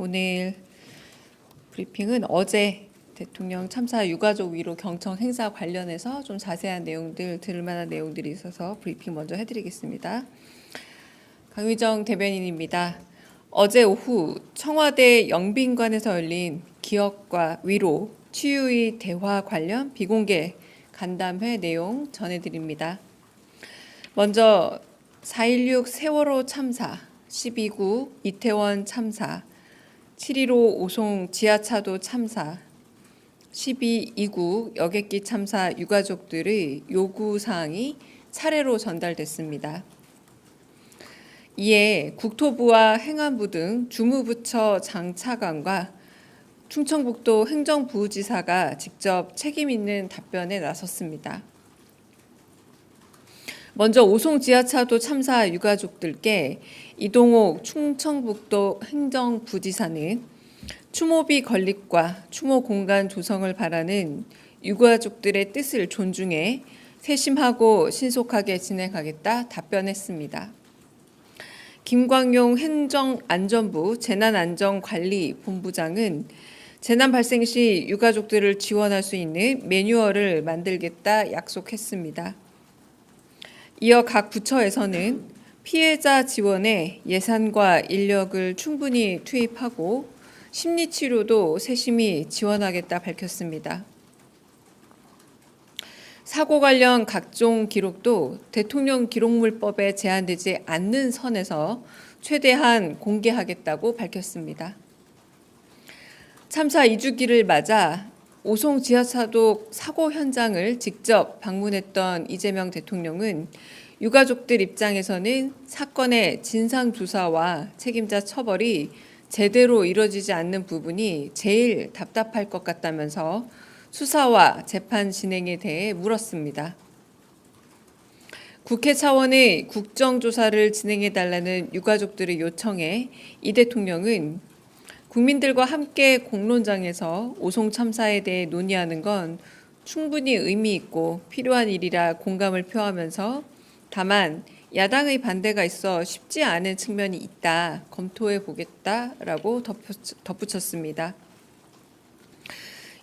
오늘 브리핑은 어제 대통령 참사 유가족 위로 경청 행사 관련해서 좀 자세한 내용들, 들을 만한 내용들이 있어서 브리핑 먼저 해드리겠습니다. 강휘정 대변인입니다. 어제 오후 청와대 영빈관에서 열린 기억과 위로, 치유의 대화 관련 비공개 간담회 내용 전해드립니다. 먼저 4.16 세월호 참사, 12구 이태원 참사, 7.15 오송 지하차도 참사, 12.29 여객기 참사 유가족들의 요구사항이 차례로 전달됐습니다. 이에 국토부와 행안부 등 주무부처 장차관과 충청북도 행정부지사가 직접 책임 있는 답변에 나섰습니다. 먼저 오송 지하차도 참사 유가족들께 이동옥 충청북도 행정부지사는 추모비 건립과 추모 공간 조성을 바라는 유가족들의 뜻을 존중해 세심하고 신속하게 진행하겠다 답변했습니다. 김광용 행정안전부 재난안전관리본부장은 재난 발생 시 유가족들을 지원할 수 있는 매뉴얼을 만들겠다 약속했습니다. 이어 각 부처에서는 피해자 지원에 예산과 인력을 충분히 투입하고 심리치료도 세심히 지원하겠다 밝혔습니다. 사고 관련 각종 기록도 대통령 기록물법에 제한되지 않는 선에서 최대한 공개하겠다고 밝혔습니다. 참사 2주기를 맞아 오송 지하차도 사고 현장을 직접 방문했던 이재명 대통령은 유가족들 입장에서는 사건의 진상조사와 책임자 처벌이 제대로 이뤄지지 않는 부분이 제일 답답할 것 같다면서 수사와 재판 진행에 대해 물었습니다. 국회 차원의 국정조사를 진행해달라는 유가족들의 요청에 이 대통령은 국민들과 함께 공론장에서 오송 참사에 대해 논의하는 건 충분히 의미 있고 필요한 일이라 공감을 표하면서 다만 야당의 반대가 있어 쉽지 않은 측면이 있다, 검토해 보겠다라고 덧붙였습니다.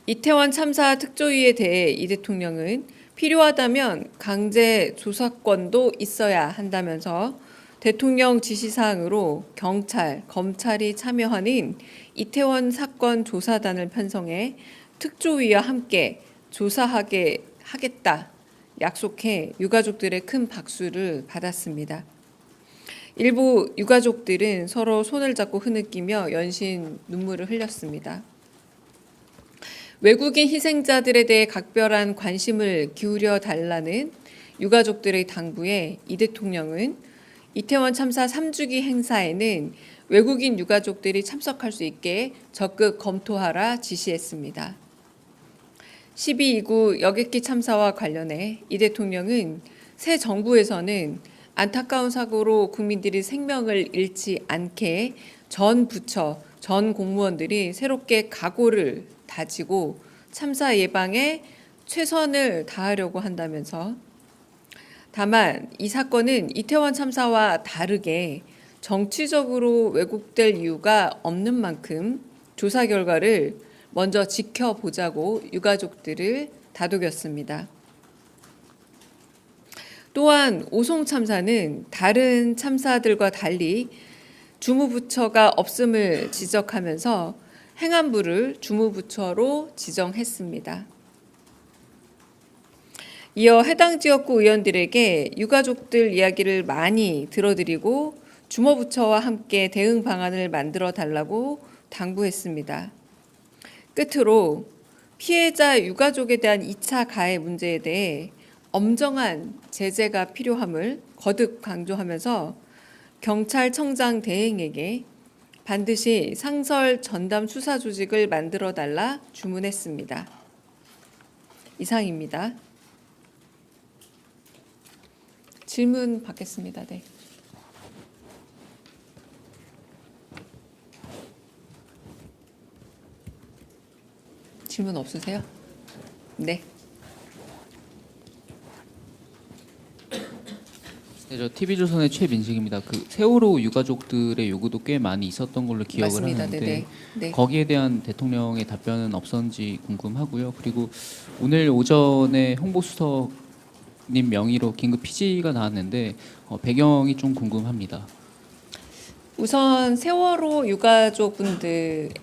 이태원 참사 특조위에 대해 이 대통령은 필요하다면 강제 조사권도 있어야 한다면서 대통령 지시사항으로 경찰, 검찰이 참여하는 이태원 사건 조사단을 편성해 특조위와 함께 조사하게 하겠다 약속해 유가족들의 큰 박수를 받았습니다. 일부 유가족들은 서로 손을 잡고 흐느끼며 연신 눈물을 흘렸습니다. 외국인 희생자들에 대해 각별한 관심을 기울여 달라는 유가족들의 당부에 이 대통령은 이태원 참사 3주기 행사에는 외국인 유가족들이 참석할 수 있게 적극 검토하라 지시했습니다. 12.29 여객기 참사와 관련해 이 대통령은 새 정부에서는 안타까운 사고로 국민들이 생명을 잃지 않게 전 부처, 전 공무원들이 새롭게 각오를 다지고 참사 예방에 최선을 다하려고 한다면서 다만 이 사건은 이태원 참사와 다르게 정치적으로 왜곡될 이유가 없는 만큼 조사 결과를 먼저 지켜보자고 유가족들을 다독였습니다. 또한 오송 참사는 다른 참사들과 달리 주무부처가 없음을 지적하면서 행안부를 주무부처로 지정했습니다. 이어 해당 지역구 의원들에게 유가족들 이야기를 많이 들어드리고 주무부처와 함께 대응 방안을 만들어 달라고 당부했습니다. 끝으로 피해자 유가족에 대한 2차 가해 문제에 대해 엄정한 제재가 필요함을 거듭 강조하면서 경찰청장 대행에게 반드시 상설 전담 수사 조직을 만들어 달라 주문했습니다. 이상입니다. 질문 받겠습니다. 네. 질문 없으세요? 네. 네, 저 TV조선의 최민식입니다. 그 세월호 유가족들의 요구도 꽤 많이 있었던 걸로 기억을 맞습니다. 하는데 네네. 네. 거기에 대한 대통령의 답변은 없었는지 궁금하고요. 그리고 오늘 오전에 홍보수석님 명의로 긴급 피지가 나왔는데 배경이 좀 궁금합니다. 우선 세월호 유가족분들에게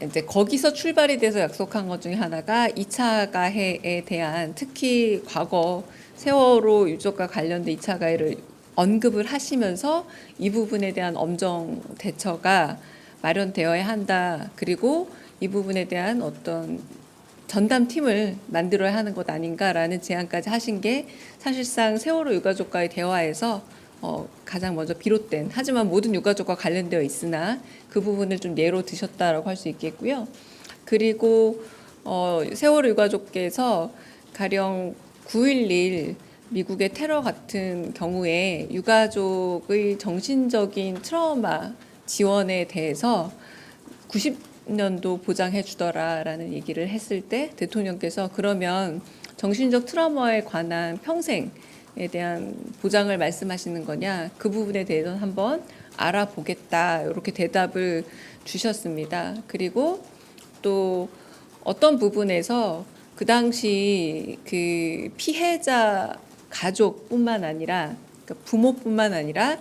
이제 거기서 출발이 돼서 약속한 것 중에 하나가 2차 가해에 대한 특히 과거 세월호 유족과 관련된 2차 가해를 언급을 하시면서 이 부분에 대한 엄정 대처가 마련되어야 한다. 그리고 이 부분에 대한 어떤 전담팀을 만들어야 하는 것 아닌가라는 제안까지 하신 게 사실상 세월호 유가족과의 대화에서 가장 먼저 비롯된, 하지만 모든 유가족과 관련되어 있으나 그 부분을 좀 예로 드셨다라고 할 수 있겠고요. 그리고 세월호 유가족께서 가령 9.11 미국의 테러 같은 경우에 유가족의 정신적인 트라우마 지원에 대해서 90년도 보장해 주더라라는 얘기를 했을 때 대통령께서 그러면 정신적 트라우마에 관한 평생에 대한 보장을 말씀하시는 거냐, 그 부분에 대해서는 한번 알아보겠다, 이렇게 대답을 주셨습니다. 그리고 또 어떤 부분에서 그 당시 그 피해자 가족뿐만 아니라, 그러니까 부모뿐만 아니라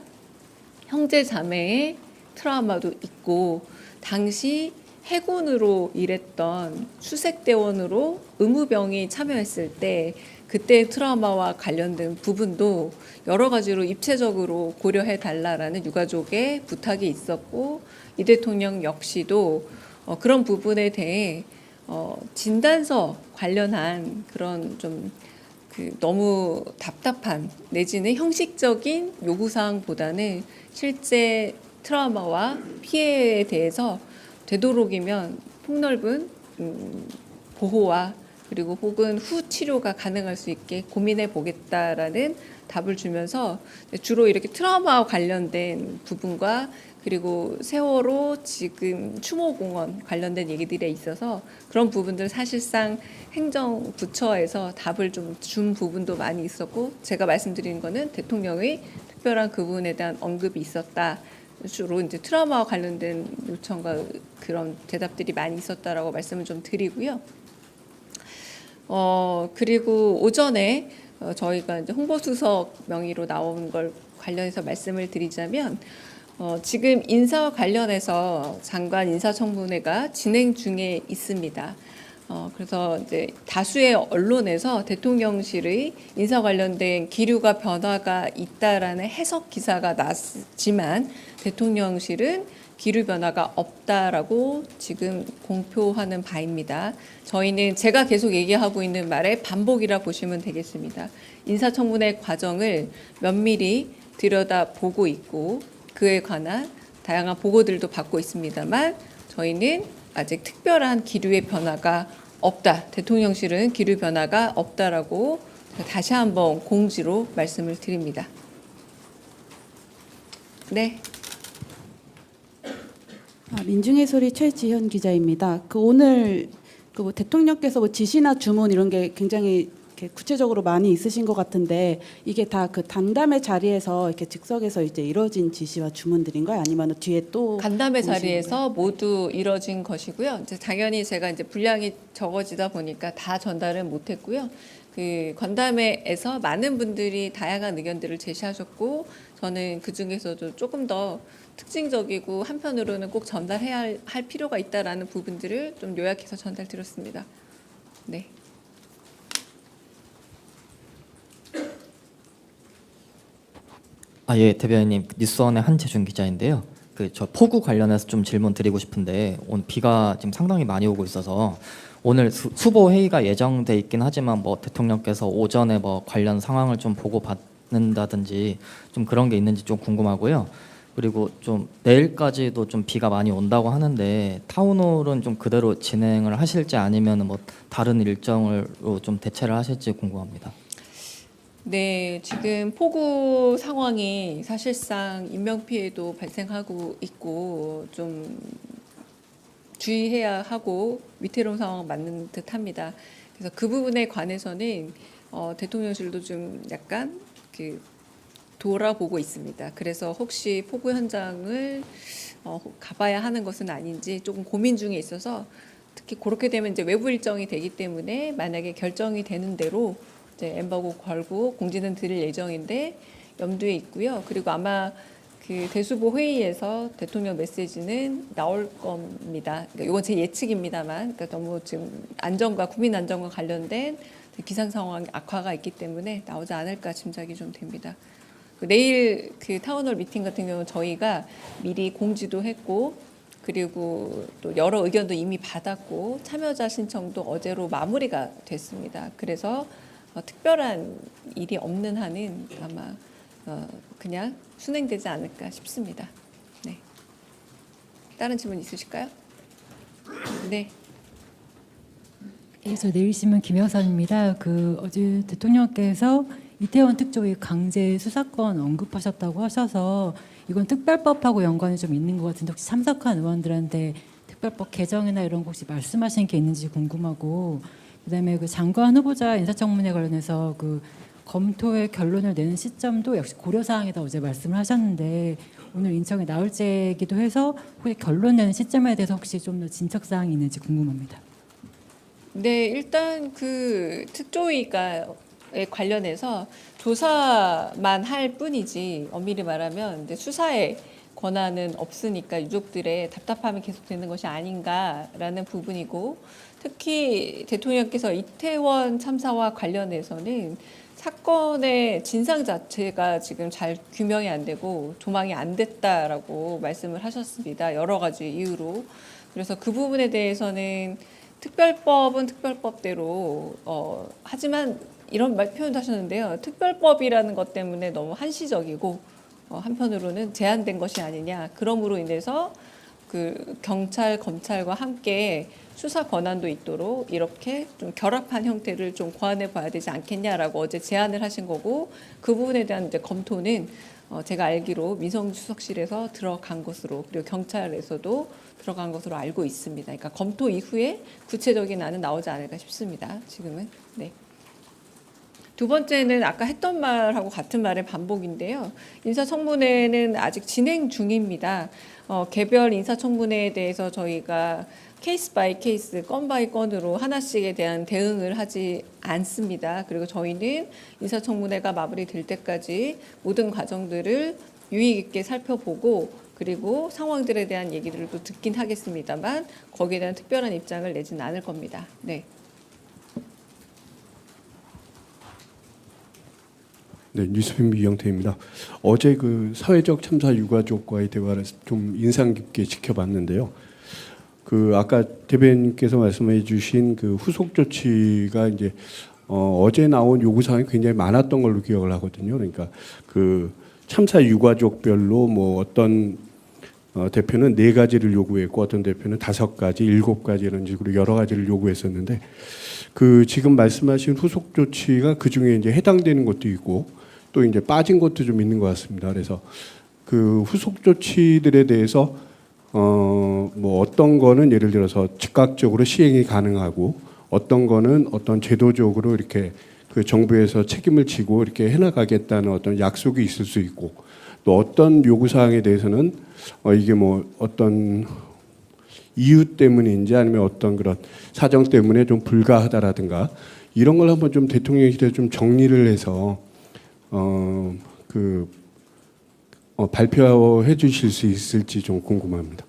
형제 자매의 트라우마도 있고, 당시 해군으로 일했던 수색대원으로 의무병이 참여했을 때 그때 트라우마와 관련된 부분도 여러 가지로 입체적으로 고려해 달라라는 유가족의 부탁이 있었고, 이 대통령 역시도 그런 부분에 대해 진단서 관련한 그런 좀 너무 답답한 내지는 형식적인 요구사항보다는 실제 트라우마와 피해에 대해서 되도록이면 폭넓은 보호와 그리고 혹은 후 치료가 가능할 수 있게 고민해 보겠다라는 답을 주면서 주로 이렇게 트라우마와 관련된 부분과 그리고 세월호 지금 추모공원 관련된 얘기들에 있어서 그런 부분들 사실상 행정부처에서 답을 좀 준 부분도 많이 있었고, 제가 말씀드리는 거는 대통령의 특별한 그 부분에 대한 언급이 있었다. 주로 이제 트라우마와 관련된 요청과 그런 대답들이 많이 있었다라고 말씀을 좀 드리고요. 그리고 오전에 저희가 이제 홍보수석 명의로 나온 걸 관련해서 말씀을 드리자면, 지금 인사와 관련해서 장관 인사청문회가 진행 중에 있습니다. 그래서 이제 다수의 언론에서 대통령실의 인사 관련된 기류가 변화가 있다라는 해석 기사가 났지만 대통령실은 기류 변화가 없다라고 지금 공표하는 바입니다. 저희는 제가 계속 얘기하고 있는 말의 반복이라 보시면 되겠습니다. 인사청문회 과정을 면밀히 들여다보고 있고 그에 관한 다양한 보고들도 받고 있습니다만 저희는 아직 특별한 기류의 변화가 없다. 대통령실은 기류 변화가 없다라고 다시 한번 공지로 말씀을 드립니다. 네. 민중의 소리 최지현 기자입니다. 오늘 대통령께서 지시나 주문 이런 게 굉장히 이렇게 구체적으로 많이 있으신 것 같은데 이게 다 그 단담회 자리에서 이렇게 즉석에서 이제 이루어진 지시와 주문들인가요? 아니면 뒤에 또 간담회 자리에서 거예요? 모두 이뤄진 것이고요. 이제 당연히 제가 이제 분량이 적어지다 보니까 다 전달은 못했고요. 그 간담회에서 많은 분들이 다양한 의견들을 제시하셨고 저는 그 중에서도 조금 더 특징적이고 한편으로는 꼭 전달해야 할 필요가 있다라는 부분들을 좀 요약해서 전달드렸습니다. 네. 예, 대변인님, 뉴스원의 한재준 기자인데요. 저 폭우 관련해서 좀 질문 드리고 싶은데 오늘 비가 지금 상당히 많이 오고 있어서 오늘 수보 회의가 예정돼 있긴 하지만 뭐 대통령께서 오전에 뭐 관련 상황을 좀 보고 받는다든지 좀 그런 게 있는지 좀 궁금하고요. 그리고 좀 내일까지도 좀 비가 많이 온다고 하는데 타운홀은 좀 그대로 진행을 하실지 아니면 뭐 다른 일정으로 좀 대체를 하실지 궁금합니다. 네, 지금 폭우 상황이 사실상 인명피해도 발생하고 있고 좀 주의해야 하고 위태로운 상황 맞는 듯합니다. 그래서 그 부분에 관해서는 대통령실도 좀 약간 돌아보고 있습니다. 그래서 혹시 포구 현장을 가봐야 하는 것은 아닌지 조금 고민 중에 있어서 특히 그렇게 되면 이제 외부 일정이 되기 때문에 만약에 결정이 되는 대로 이제 엠바고 걸고 공지는 드릴 예정인데 염두에 있고요. 그리고 아마 그 대수보 회의에서 대통령 메시지는 나올 겁니다. 그러니까 이건 제 예측입니다만, 그러니까 너무 지금 안전과 국민 안전과 관련된 기상 상황 악화가 있기 때문에 나오지 않을까 짐작이 좀 됩니다. 내일 그 타운홀 미팅 같은 경우는 저희가 미리 공지도 했고 그리고 또 여러 의견도 이미 받았고 참여자 신청도 어제로 마무리가 됐습니다. 그래서 특별한 일이 없는 한은 아마 그냥 순행되지 않을까 싶습니다. 네. 다른 질문 있으실까요? 네. 저 내일신문 김여선입니다. 어제 대통령께서 이태원 특조위 강제 수사권 언급하셨다고 하셔서 이건 특별법하고 연관이 좀 있는 것 같은데 혹시 참석한 의원들한테 특별법 개정이나 이런 거 혹시 말씀하신 게 있는지 궁금하고, 그다음에 그 장관 후보자 인사청문회 관련해서 그 검토의 결론을 내는 시점도 역시 고려사항이다 어제 말씀을 하셨는데 오늘 인천에 나올지기도 해서 혹시 결론 내는 시점에 대해서 혹시 좀 더 진척사항이 있는지 궁금합니다. 네, 일단 그 특조위가에 관련해서 조사만 할 뿐이지 엄밀히 말하면 이제 수사에 권한은 없으니까 유족들의 답답함이 계속되는 것이 아닌가라는 부분이고, 특히 대통령께서 이태원 참사와 관련해서는 사건의 진상 자체가 지금 잘 규명이 안 되고 조망이 안 됐다라고 말씀을 하셨습니다. 여러 가지 이유로. 그래서 그 부분에 대해서는 특별법은 특별법대로 하지만 이런 표현도 하셨는데요. 특별법이라는 것 때문에 너무 한시적이고 한편으로는 제한된 것이 아니냐. 그러므로 인해서 그 경찰, 검찰과 함께 수사 권한도 있도록 이렇게 좀 결합한 형태를 좀 고안해 봐야 되지 않겠냐라고 어제 제안을 하신 거고, 그 부분에 대한 이제 검토는 제가 알기로 민정수석실에서 들어간 것으로, 그리고 경찰에서도 들어간 것으로 알고 있습니다. 그러니까 검토 이후에 구체적인 안은 나오지 않을까 싶습니다. 지금은. 네. 두 번째는 아까 했던 말하고 같은 말의 반복인데요. 인사청문회는 아직 진행 중입니다. 개별 인사청문회에 대해서 저희가 케이스 바이 케이스, 건 바이 건으로 하나씩에 대한 대응을 하지 않습니다. 그리고 저희는 인사청문회가 마무리될 때까지 모든 과정들을 유의 깊게 살펴보고 그리고 상황들에 대한 얘기들을 또 듣긴 하겠습니다만 거기에 대한 특별한 입장을 내지는 않을 겁니다. 네. 네, 뉴스팬 이영태입니다. 어제 그 사회적 참사 유가족과의 대화를 좀 인상 깊게 지켜봤는데요. 그 아까 대변인께서 말씀해주신 그 후속 조치가 이제 어제 나온 요구 사항이 굉장히 많았던 걸로 기억을 하거든요. 그러니까 그 참사 유가족별로 뭐 어떤 대표는 4가지를 요구했고 어떤 대표는 5가지, 7가지 이런 식으로 여러 가지를 요구했었는데 그 지금 말씀하신 후속 조치가 그 중에 이제 해당되는 것도 있고 또 이제 빠진 것도 좀 있는 것 같습니다. 그래서 그 후속 조치들에 대해서 뭐 어떤 거는 예를 들어서 즉각적으로 시행이 가능하고 어떤 거는 어떤 제도적으로 이렇게 그 정부에서 책임을 지고 이렇게 해나가겠다는 어떤 약속이 있을 수 있고 또 어떤 요구 사항에 대해서는 이게 뭐 어떤 이유 때문인지 아니면 어떤 그런 사정 때문에 좀 불가하다라든가 이런 걸 한번 좀 대통령실에 좀 정리를 해서 발표해 주실 수 있을지 좀 궁금합니다.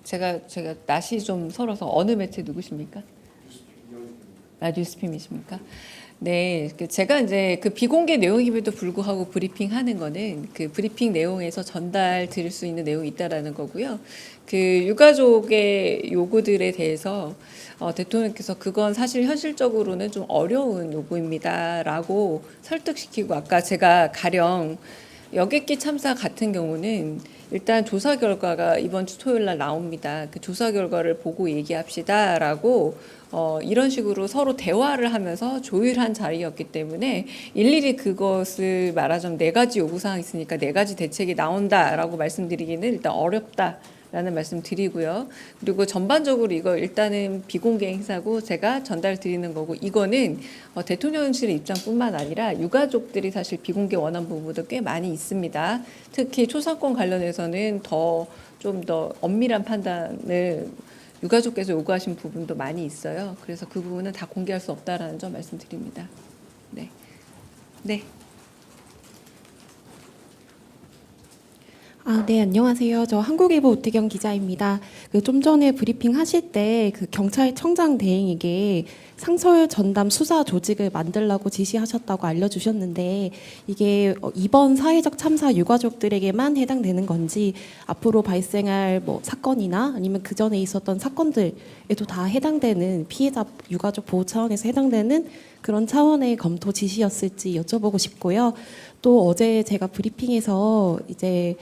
제가 낯이 좀 설어서 어느 매체 누구십니까? 뉴스핌이십니까? 네, 제가 이제 그 비공개 내용임에도 불구하고 브리핑하는 거는 그 브리핑 내용에서 전달 드릴 수 있는 내용이 있다라는 거고요. 그 유가족의 요구들에 대해서 대통령께서 그건 사실 현실적으로는 좀 어려운 요구입니다라고 설득시키고, 아까 제가 가령 여객기 참사 같은 경우는 일단 조사 결과가 이번 주 토요일 날 나옵니다. 그 조사 결과를 보고 얘기합시다라고 이런 식으로 서로 대화를 하면서 조율한 자리였기 때문에 일일이 그것을 말하자면 4가지 요구사항이 있으니까 4가지 대책이 나온다라고 말씀드리기는 일단 어렵다. 라는 말씀 드리고요. 그리고 전반적으로 이거 일단은 비공개 행사고 제가 전달 드리는 거고, 이거는 대통령실의 입장뿐만 아니라 유가족들이 사실 비공개 원한 부분도 꽤 많이 있습니다. 특히 초상권 관련해서는 좀 더 엄밀한 판단을 유가족께서 요구하신 부분도 많이 있어요. 그래서 그 부분은 다 공개할 수 없다라는 점 말씀드립니다. 네. 네. 네, 안녕하세요. 저 한국일보 오태경 기자입니다. 좀 전에 브리핑 하실 때 경찰청장 대행에게 상설 전담 수사 조직을 만들라고 지시하셨다고 알려주셨는데, 이게 이번 사회적 참사 유가족들에게만 해당되는 건지 앞으로 발생할 사건이나 아니면 그 전에 있었던 사건들에도 다 해당되는, 피해자 유가족 보호 차원에서 해당되는 그런 차원의 검토 지시였을지 여쭤보고 싶고요. 또 어제 제가 브리핑에서 이제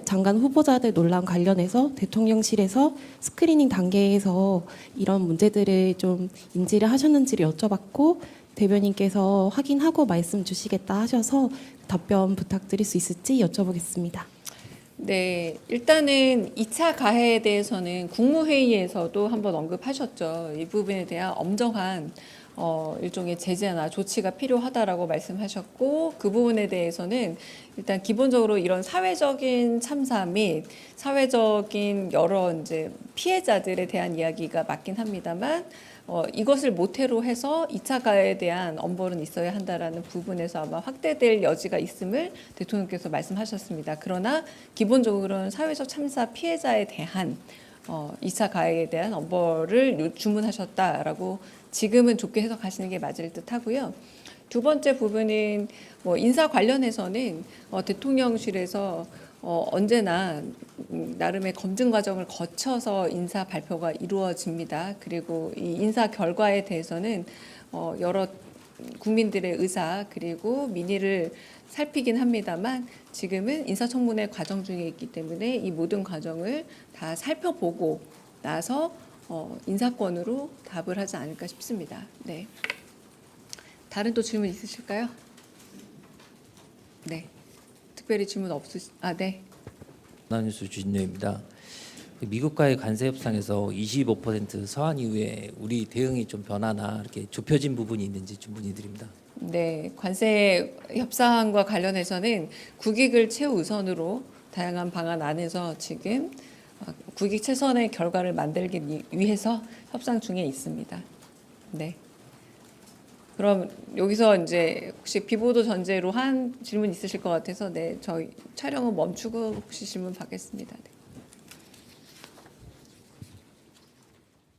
장관 후보자들 논란 관련해서 대통령실에서 스크리닝 단계에서 이런 문제들을 좀 인지를 하셨는지를 여쭤봤고, 대변인께서 확인하고 말씀 주시겠다 하셔서 답변 부탁드릴 수 있을지 여쭤보겠습니다. 네, 일단은 2차 가해에 대해서는 국무회의에서도 한번 언급하셨죠. 이 부분에 대한 엄정한 일종의 제재나 조치가 필요하다라고 말씀하셨고, 그 부분에 대해서는 일단 기본적으로 이런 사회적인 참사 및 사회적인 여러 이제 피해자들에 대한 이야기가 맞긴 합니다만, 이것을 모태로 해서 2차 가해에 대한 엄벌은 있어야 한다라는 부분에서 아마 확대될 여지가 있음을 대통령께서 말씀하셨습니다. 그러나 기본적으로는 사회적 참사 피해자에 대한 2차 가해에 대한 엄벌을 주문하셨다라고 지금은 좋게 해석하시는 게 맞을 듯 하고요. 두 번째 부분은 인사 관련해서는 대통령실에서 언제나 나름의 검증 과정을 거쳐서 인사 발표가 이루어집니다. 그리고 이 인사 결과에 대해서는 여러 국민들의 의사 그리고 민의를 살피긴 합니다만, 지금은 인사청문회 과정 중에 있기 때문에 이 모든 과정을 다 살펴보고 나서 인사권으로 답을 하지 않을까 싶습니다. 네. 다른 또 질문 있으실까요? 네. 특별히 질문 네. 나뉴스 주진우입니다. 미국과의 관세 협상에서 25% 서한 이후에 우리 대응이 좀 변화나 이렇게 좁혀진 부분이 있는지 좀 문의드립니다. 네, 관세 협상과 관련해서는 국익을 최우선으로 다양한 방안 안에서 지금 국익 최선의 결과를 만들기 위해서 협상 중에 있습니다. 네. 그럼 여기서 이제 혹시 비보도 전제로 한 질문 있으실 것 같아서 저희 촬영은 멈추고 혹시 질문 받겠습니다. 네.